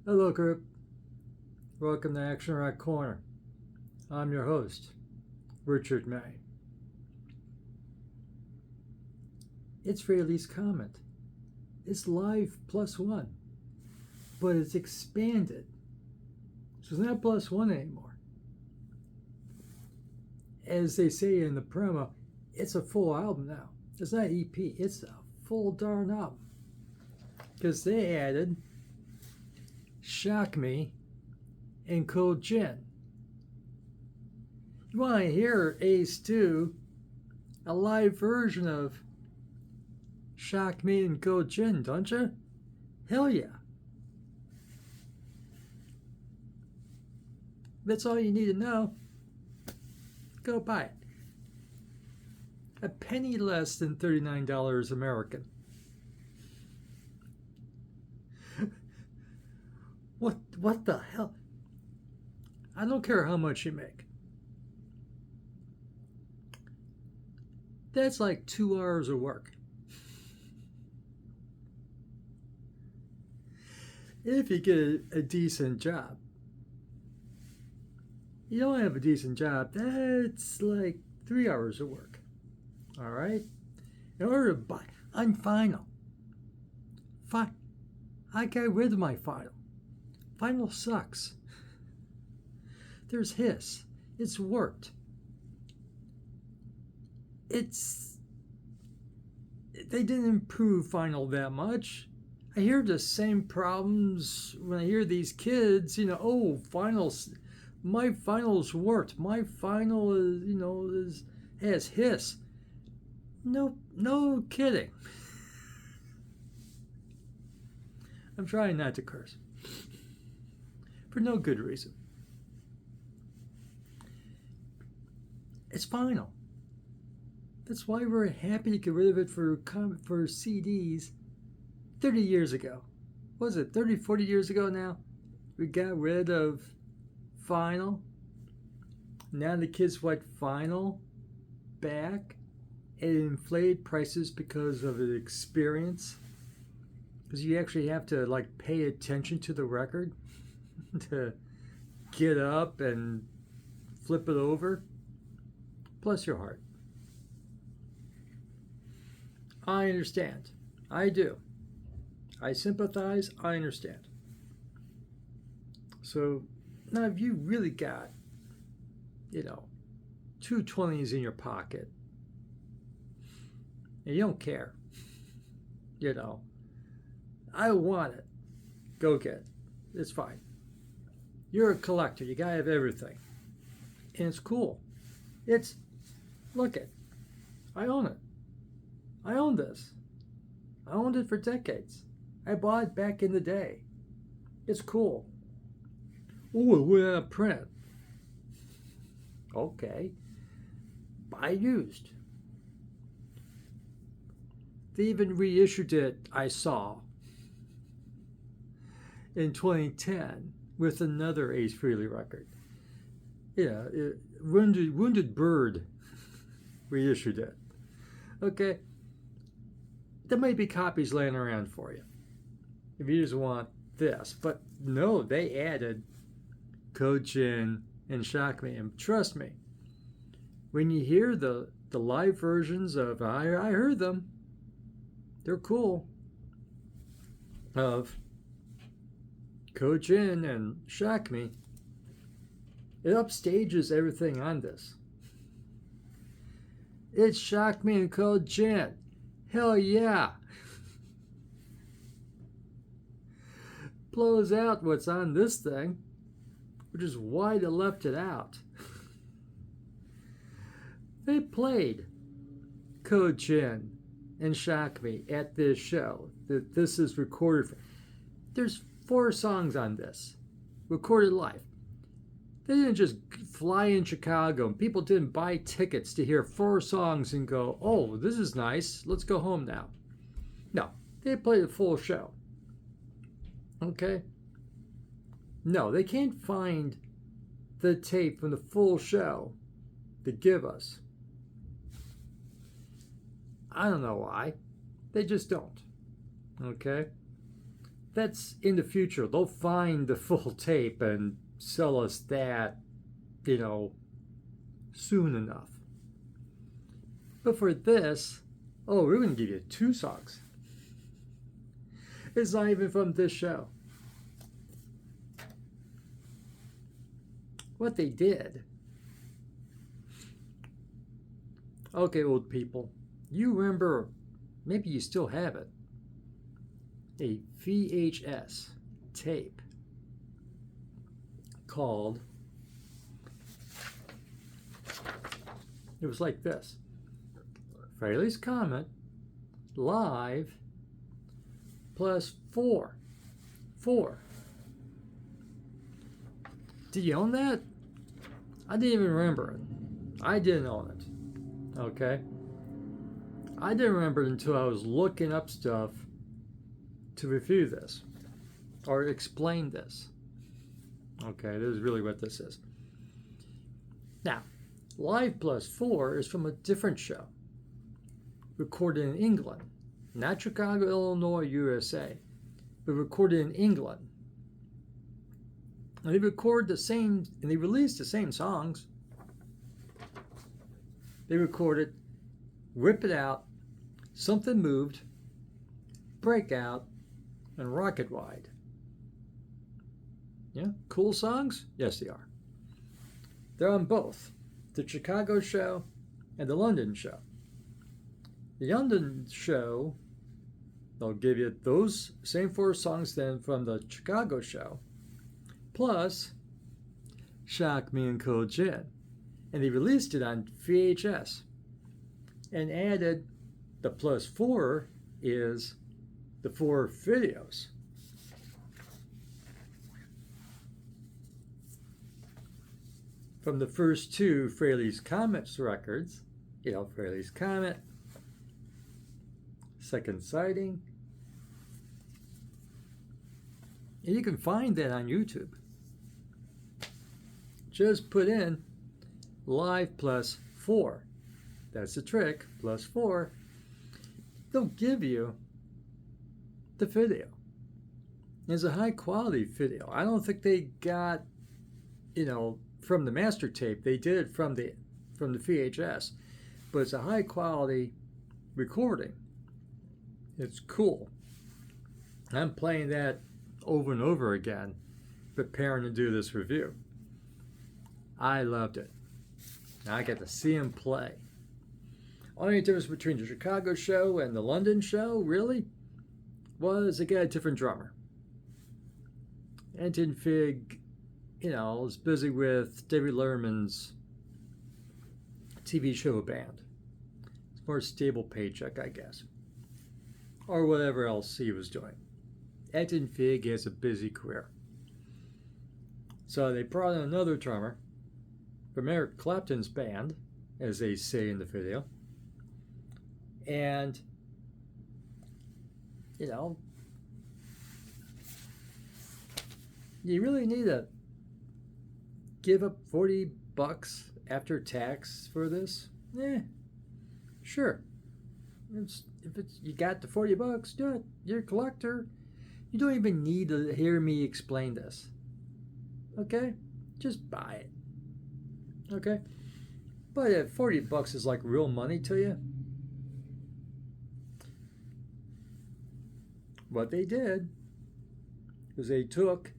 Hello, group. Welcome to Action Rock Corner. I'm your host, Richard May. It's Frehley's Comet. It's live +1, but it's expanded. So it's not +1 anymore. As they say in the promo, it's a full album now. It's not EP, it's a full darn album. Because they added Shock Me and Cold Gin. You want to hear Ace do a live version of Shock Me and Cold Gin, don't you? Hell yeah. That's all you need to know. Go buy it. A penny less than $39 American. What the hell? I don't care how much you make. That's like 2 hours of work. If you get a decent job. You don't have a decent job, that's like 3 hours of work. All right? In order to buy, I'm final. Fine. I got rid of my final. Final sucks. There's hiss. It's worked. They didn't improve final that much. I hear the same problems when I hear these kids, oh, finals, my finals worked. My final has hiss. No kidding. I'm trying not to curse. For no good reason. It's final. That's why we're happy to get rid of it for CDs 30 years ago. What was it, 30, 40 years ago now? We got rid of vinyl. Now the kids want vinyl back. It inflated prices because of the experience. Because you actually have to pay attention to the record to get up and flip it over. Bless your heart. I understand. I do. I sympathize. I understand. So now if you really got, 2 20s in your pocket, and you don't care, I want it. Go get it. It's fine. You're a collector. You gotta have everything. And it's cool. Look it. I own it. I own this. I owned it for decades. I bought it back in the day. It's cool. Oh, it went out of print. Okay. Buy used. They even reissued it, I saw, in 2010 with another Ace Frehley record. Yeah, Wounded Bird reissued it. Okay. There might be copies laying around for you if you just want this. But no, they added Cold Gin and Shock Me. And trust me, when you hear the live versions of, I heard them, they're cool, of Cold Gin and Shock Me, it upstages everything on this. It's Shock Me and Cold Gin. Hell yeah. Blows out what's on this thing, which is why they left it out. They played Cold Gin and Shock Me at this show that this is recorded for. There's 4 songs on this, recorded live. They didn't just fly in Chicago and people didn't buy tickets to hear 4 songs and go, oh, this is nice, let's go home now. No, they played a full show. Okay? No, they can't find the tape from the full show to give us. I don't know why. They just don't. Okay? That's in the future. They'll find the full tape and sell us that, you know, soon enough. But for this, oh, we're going to give you 2 songs. It's not even from this show. What they did. Okay, old people, you remember, maybe you still have it, a VHS tape called, it was like this: Frehley's Comet live plus 4. Did you own that? I didn't even remember it. I didn't own it. Okay? I didn't remember it until I was looking up stuff to review this or explain this. Okay, this is really what this is. Now, Live Plus 4 is from a different show, recorded in England, not Chicago, Illinois, USA, but recorded in England. And they record the same, and they released the same songs. They recorded Rip It Out, Something Moved, Breakout, and Rocket Wide. Yeah, cool songs? Yes, they are. They're on both the Chicago show and the London show. The London show, they'll give you those same 4 songs then from the Chicago show, plus Shock Me and Cold Gin. And they released it on VHS and added the plus 4 is the 4 videos. From the first 2 Frehley's Comet records, you know, Frehley's Comet, Second Sighting. And you can find that on YouTube. Just put in Live Plus 4. That's the trick, plus 4. They'll give you the video. It's a high quality video. I don't think they got, you know, from the master tape. They did it from the VHS, but it's a high quality recording. It's cool. I'm playing that over and over again, preparing to do this review. I loved it. I got to see him play. Only difference between the Chicago show and the London show, really, was they got a different drummer. Anton Fig, you know, was busy with David Letterman's TV show band. It's more stable paycheck, I guess. Or whatever else he was doing. Anton Fig has a busy career. So they brought in another drummer from Eric Clapton's band, as they say in the video. And, you know, you really need to give up $40 after tax for this? Sure. You got the $40, do it. You're a collector. You don't even need to hear me explain this. Okay? Just buy it. Okay? But if $40 is like real money to you, what they did was they took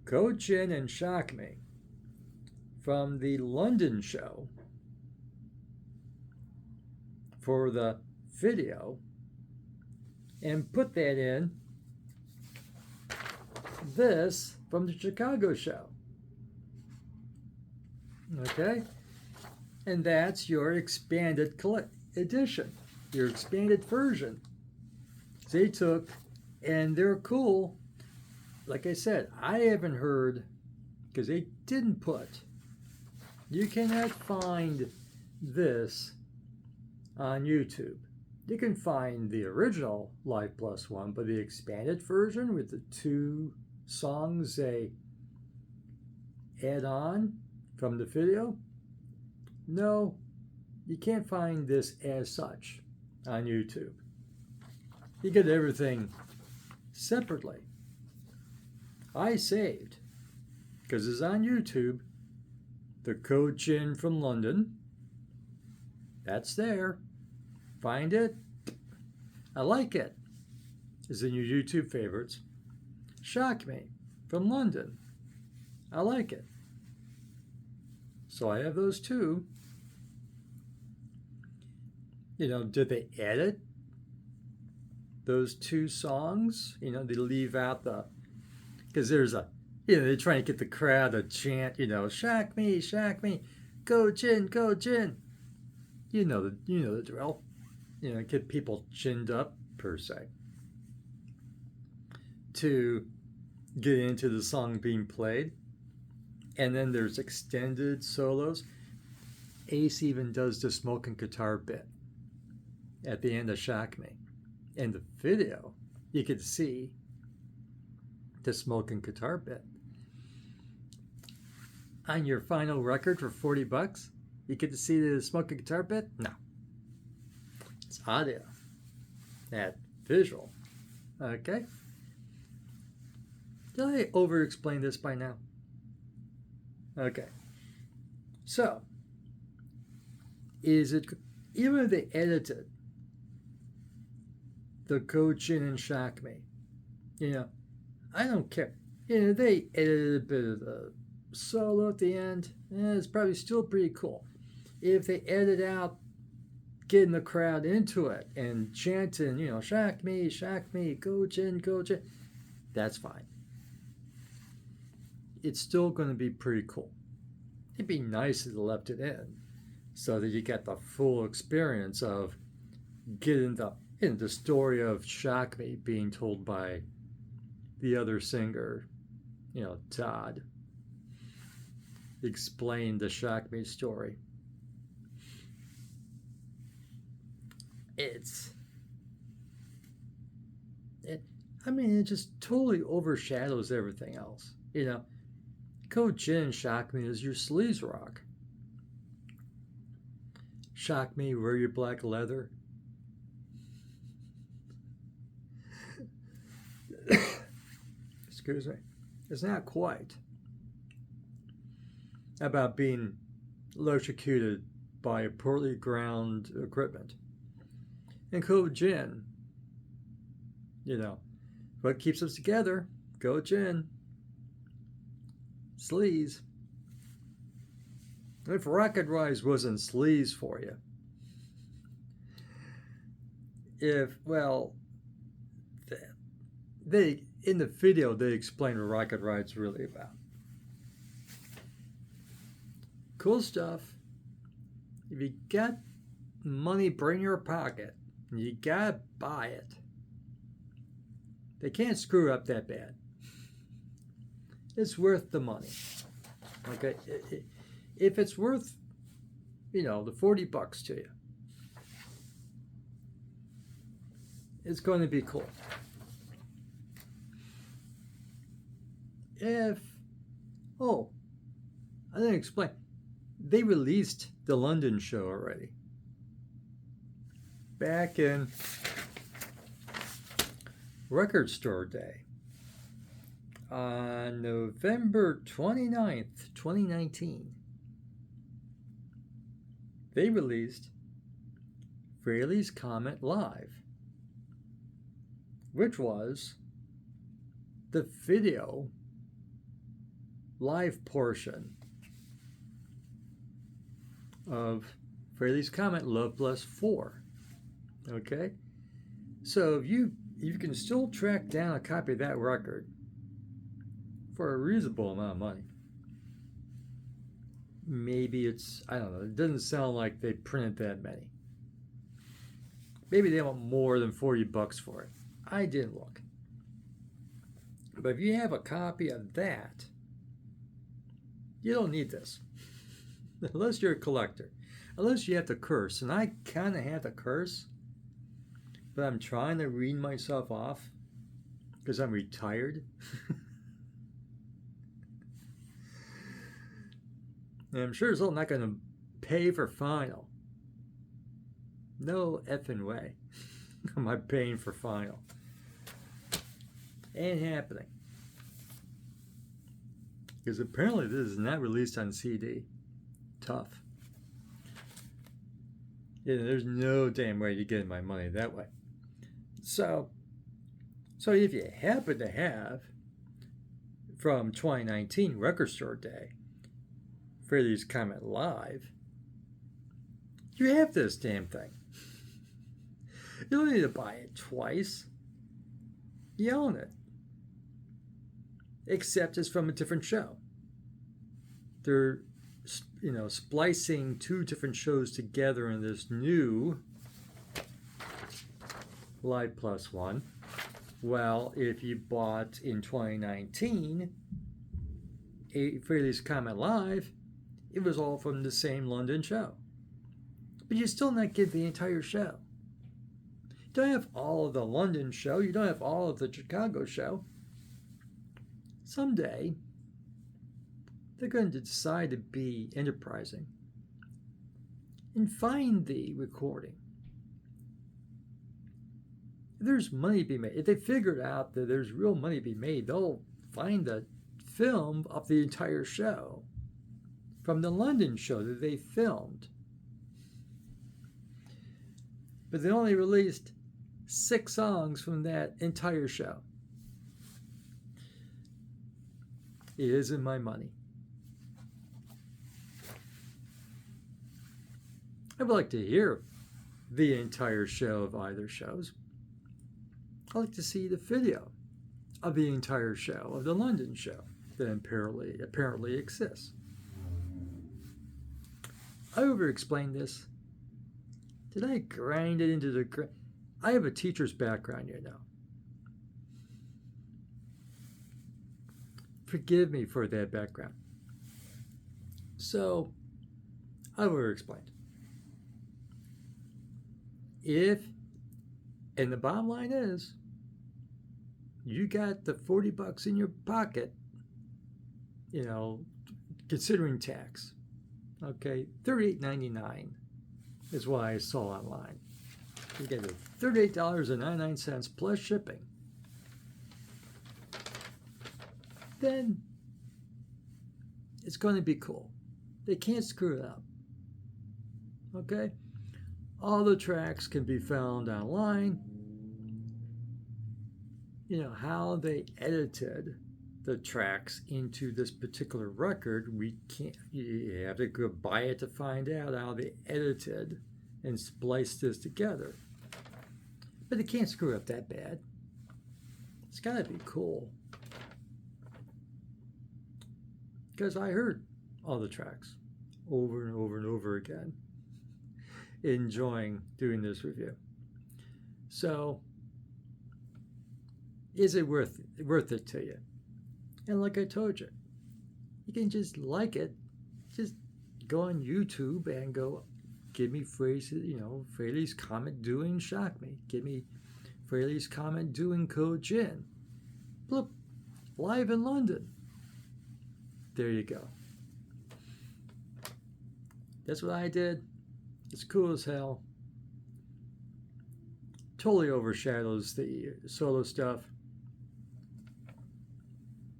Cold Gin and Shock Me from the London show for the video and put that in this from the Chicago show. Okay? And that's your expanded edition, your expanded version. They took, and they're cool. Like I said, I haven't heard, because they didn't put, you cannot find this on YouTube. You can find the original Live Plus 1, but the expanded version with the 2 songs they add on from the video, no, you can't find this as such on YouTube. You get everything separately. I saved, because it's on YouTube, the Coach from London. That's there. Find it. I like it. It's in your YouTube favorites. Shock Me from London. I like it. So I have those two. You know, did they edit those two songs? You know, they leave out the, because there's a, you know, they're trying to get the crowd to chant, you know, shock me, go Jin, go Jin. You know the drill. You know, get people chinned up per se to get into the song being played. And then there's extended solos. Ace even does the smoking guitar bit at the end of Shock Me. In the video, you could see the smoking guitar bit. On your final record for $40, you get to see the smoking guitar bit? No. It's audio. That visual. Okay? Did I over-explain this by now? Okay. So, is it, even if they edited the Coach and Shock Me, you know, I don't care. You know, they edited a bit of the solo at the end. It's probably still pretty cool. If they edit out getting the crowd into it and chanting, you know, shock me, go Jin, that's fine. It's still going to be pretty cool. It'd be nice if they left it in so that you get the full experience of getting the story of Shock Me being told by the other singer, you know, Todd. Explain the Shock Me story. It just totally overshadows everything else. You know, Coach Jin Shock Me is your sleaze rock. Shock Me, wear your black leather. Excuse me. It's not quite about being electrocuted by poorly ground equipment. And Coach Jin, you know, what keeps us together? Coach Jin. Sleaze. If Rocket Rise wasn't sleaze for you, they in the video they explain what Rocket Ride's really about. Cool stuff. If you got money, bring your pocket. You gotta buy it. They can't screw up that bad. It's worth the money. Okay, if it's worth, you know, the $40 to you, it's going to be cool. I didn't explain. They released the London show already. Back in Record Store Day on November 29th, 2019, they released Frehley's Comet Live, which was the video live portion of Frehley's Comet Love Bless 4. Okay? So if you can still track down a copy of that record for a reasonable amount of money. Maybe it's, I don't know, it doesn't sound like they printed that many. Maybe they want more than $40 for it. I didn't look. But if you have a copy of that, you don't need this. Unless you're a collector. Unless you have to curse. And I kind of have to curse. But I'm trying to wean myself off because I'm retired. And I'm sure as hell not going to pay for final. No effing way am I paying for final. Ain't happening. Because apparently this is not released on CD. Tough. Yeah, there's no damn way you're getting my money that way. So if you happen to have from 2019 Record Store Day, Frehley's Comet Live, you have this damn thing. You don't need to buy it twice. You own it. Except it's from a different show. They're, splicing two different shows together in this new Live Plus one. Well, if you bought in 2019 Frehley's Comet Live, it was all from the same London show. But you still not get the entire show. You don't have all of the London show. You don't have all of the Chicago show. Someday, they're going to decide to be enterprising and find the recording. If there's money to be made, if they figured out that there's real money to be made, they'll find the film of the entire show from the London show that they filmed. But they only released 6 songs from that entire show. It isn't my money. I would like to hear the entire show of either shows. I'd like to see the video of the entire show of the London show that apparently exists. I over-explained this. Did I grind it into the... I have a teacher's background, Forgive me for that background. So, I over-explained. And the bottom line is, you got the $40 in your pocket, considering tax. Okay, $38.99 is what I saw online. You get $38.99 plus shipping. Then it's going to be cool. They can't screw it up. Okay? All the tracks can be found online. How they edited the tracks into this particular record, you have to go buy it to find out how they edited and spliced this together. But they can't screw up that bad. It's got to be cool. Because I heard all the tracks over and over and over again, enjoying doing this review. So, is it worth it to you? And like I told you, you can just like it. Just go on YouTube and go, give me Frehley's Comet doing Shock Me. Give me Frehley's Comet doing Code Gin. Look, live in London. There you go. That's what I did. It's cool as hell. Totally overshadows the solo stuff.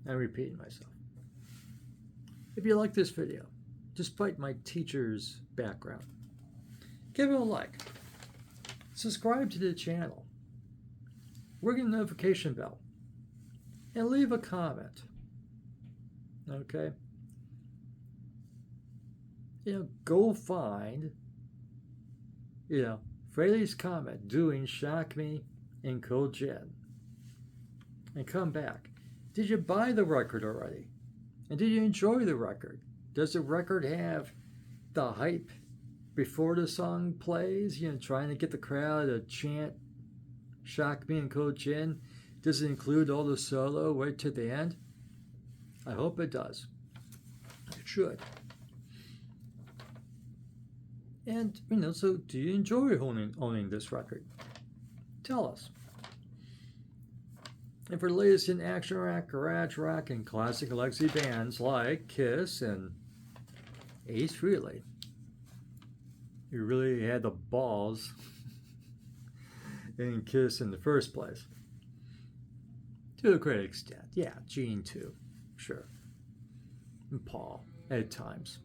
I'm repeating myself. If you like this video, despite my teacher's background, give it a like. Subscribe to the channel. Ring the notification bell. And leave a comment. Okay? Go find, Frehley's Comet doing Shock Me and Code Gin. And come back. Did you buy the record already? And did you enjoy the record? Does the record have the hype before the song plays? Trying to get the crowd to chant Shock Me and Code Gin? Does it include all the solo right to the end? I hope it does. It should. And, so do you enjoy owning this record? Tell us. And for the latest in action rock, garage rock, and classic legacy bands like Kiss and Ace Frehley, who really had the balls in Kiss in the first place. To a great extent. Yeah, Gene too. Sure. Paul at times.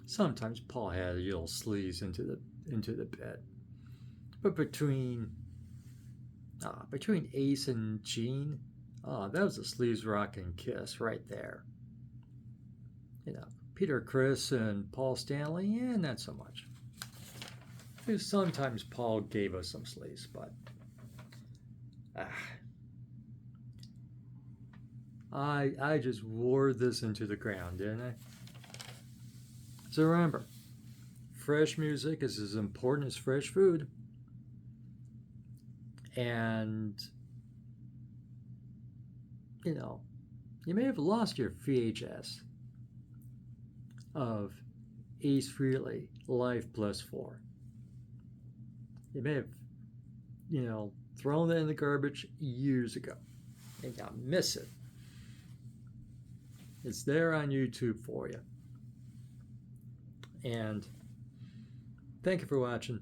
Sometimes Paul had a little sleaze into the bed, but between Ace and Gene, that was a sleaze rocking kiss right there. Peter Criss and Paul Stanley, not so much. Because sometimes Paul gave us some sleaze, but I just wore this into the ground, didn't I? So remember, fresh music is as important as fresh food. And, you may have lost your VHS of Ace Frehley, Life Plus 4. You may have, thrown it in the garbage years ago. And you miss it. It's there on YouTube for you. And thank you for watching.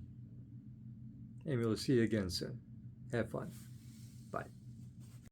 And we'll see you again soon. Have fun.